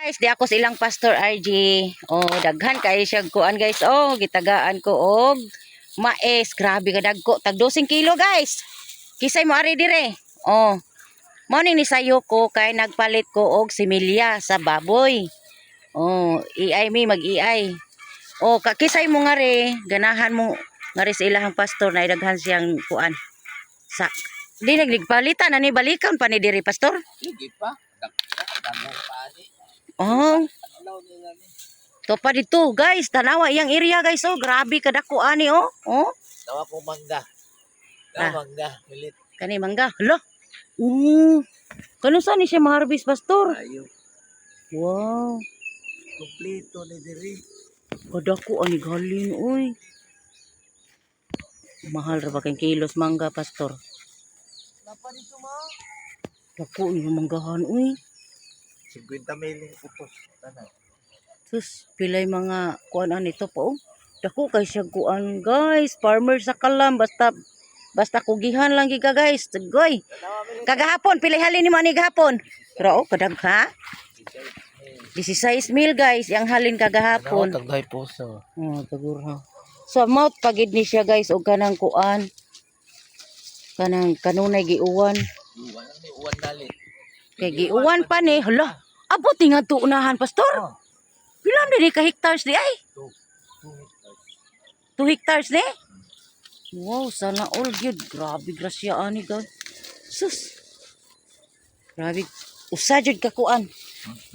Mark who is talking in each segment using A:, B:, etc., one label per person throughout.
A: Guys, di ako silang Pastor RG. Oh, daghan kay siya kuan guys. Oh, gitagaan ko og mais. Grabe ka dagko. Tag 12 kilo guys. Kisay mo ari dire. Oh. Mao ning nisayo ko kay nagpalit ko og similya sa baboy. Oh, iay mi mag-iay. Oh, kisay mo nga re, ganahan mo nga re sa ilahang pastor na daghan siyang kuan. Sa di nagligpalitan ani balikan pa ni diri pastor.
B: Sige pa. Damo pa ni.
A: Oh.
B: Adlaw nila ni.
A: To pa dito, guys. Tanawa iyang area, guys. Oh, grabe kadako ani, oh. Oh.
B: Tawa ko mangga.
A: Ah.
B: Mangga, milit.
A: Kani mangga. Hala. Kano sa ni siya ma-harvest, pastor?
B: Ayo.
A: Wow.
B: Kompleto ni diri.
A: Kadako ani galin, uy. Mahal ra ba kay kilos mangga, pastor?
B: Napa dito mo?
A: Dako ni manggahan, uy.
B: 50 miling putos. Tanay.
A: Sus, pilay mga kuan nito po. Dako kay siya kuan, guys. Farmer sa kalam basta kugihan lang giga, guys. Goy. Kagahapon pilay halin nimo ani gahapon. Pero kadagha. 16 mil guys, yang halin kagahapon.
B: Tagday puso.
A: Oh, tagura. So mouth pagid ni siya guys og kanang kuan. Kanunay giuwan.
B: Uwan ni uwan dali.
A: Kay giuwan pa ni. Hala. Abot nga tuunahan, pastor.
B: Oh.
A: Pila na ni ka hectares di ay? 2 hectares ni? Wow, sana all good. Grabe grasya ani guys. Sus. Grabe. Usa jud ka kuan.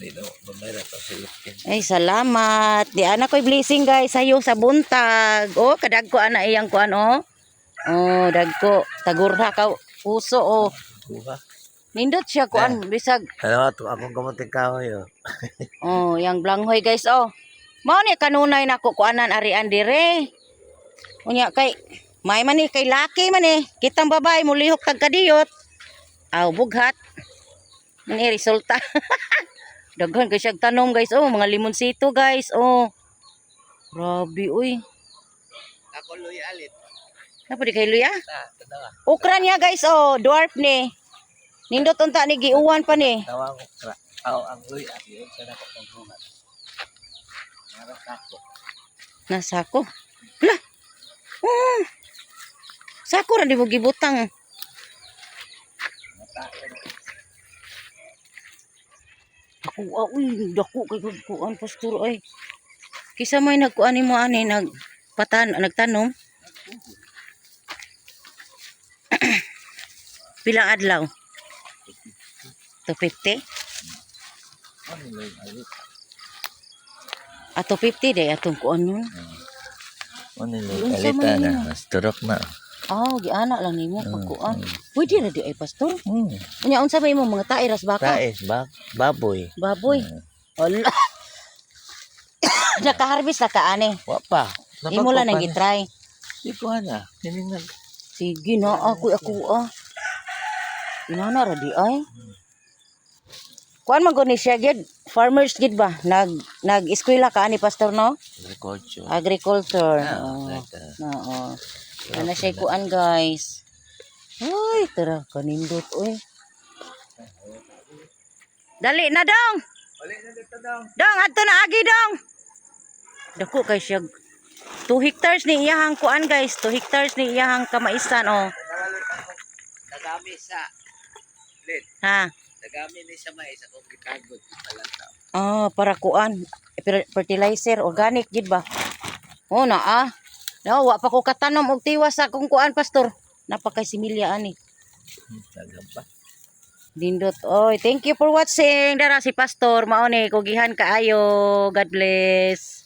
B: Dito, babayra pa silukin.
A: Ay, salamat. Di ana ko'y blessing guys sayo sa buntag. Oh, kadagko ana iyang kuan oh. Oh, dagko. Tagurha ka puso oh.
B: Buha.
A: Nindot siya kuan bisag.
B: Ano to akong kamuting kahoy oh.
A: Oh, yang blanghoy guys oh. Mao ni kanunay nako kuanan arian dire. Unya kay may man ni kay laki man ni. Kitang babae mulihok tag kadiyot. Aw bughat. Mani resulta. Daghan kay siya tanom guys oh, mga limonsito guys oh. Grabe uy.
B: Ako luy alit.
A: Napa di kay luya?
B: Tanawa.
A: Okra niya guys oh, dwarf ni. Nindot unta ni giuwan pa ni.
B: Tawa ko kra. Aw ang luy alit sana ko pagbuhat. Nara sako.
A: Nasako. Lah. Oh. Sako ra di mo gibutang. Ako uy, dako kay kuan pastor ay. Kisa may nagkuan mo ani nagtanom. Pilang adlaw? 250?
B: Ano luy alit?
A: Ato 50 day atong kuan nun.
B: Ano luy
A: Unsa
B: alit
A: man
B: na?
A: yun?
B: Turok na.
A: Oh, giana lang nimo pagkuan. Pwede ra di ay pastor. Unya unsa ba imo mga tairas baka?
B: Tais, baboy.
A: Baboy. Ala. Naka-harvest na ka ani.
B: Wa pa.
A: Imo lang nang gitry.
B: Di ko ana. Hiningan.
A: Sige na ako ah. Inana ra di ay. Kuan man ko ni siya gid, farmers gid ba? Nag-eskwela ka ani pastor no?
B: Agriculture.
A: Agriculture.
B: Ah,
A: Oo. Ana siya kuan guys. Ay, tara kanindot oy. Dali na dong.
B: Balik na dito daw.
A: Dong, adto na agi dong. Dako kay siya 2 hectares ni iyahang kuan guys. 2 hectares ni iyahang kamaisan oh.
B: Nagami sa lit.
A: Ha.
B: Nagami ni sa mais akong gitagod palanta.
A: Para kuan fertilizer organic gid ba? Oh na ah. No, wa pa ko katanom og tiwas sa akong kuan pastor. Napakay similya ani.
B: Tagang pa.
A: Dindot. Oy, thank you for watching. Dara si pastor mao ni kugihan kaayo. God bless.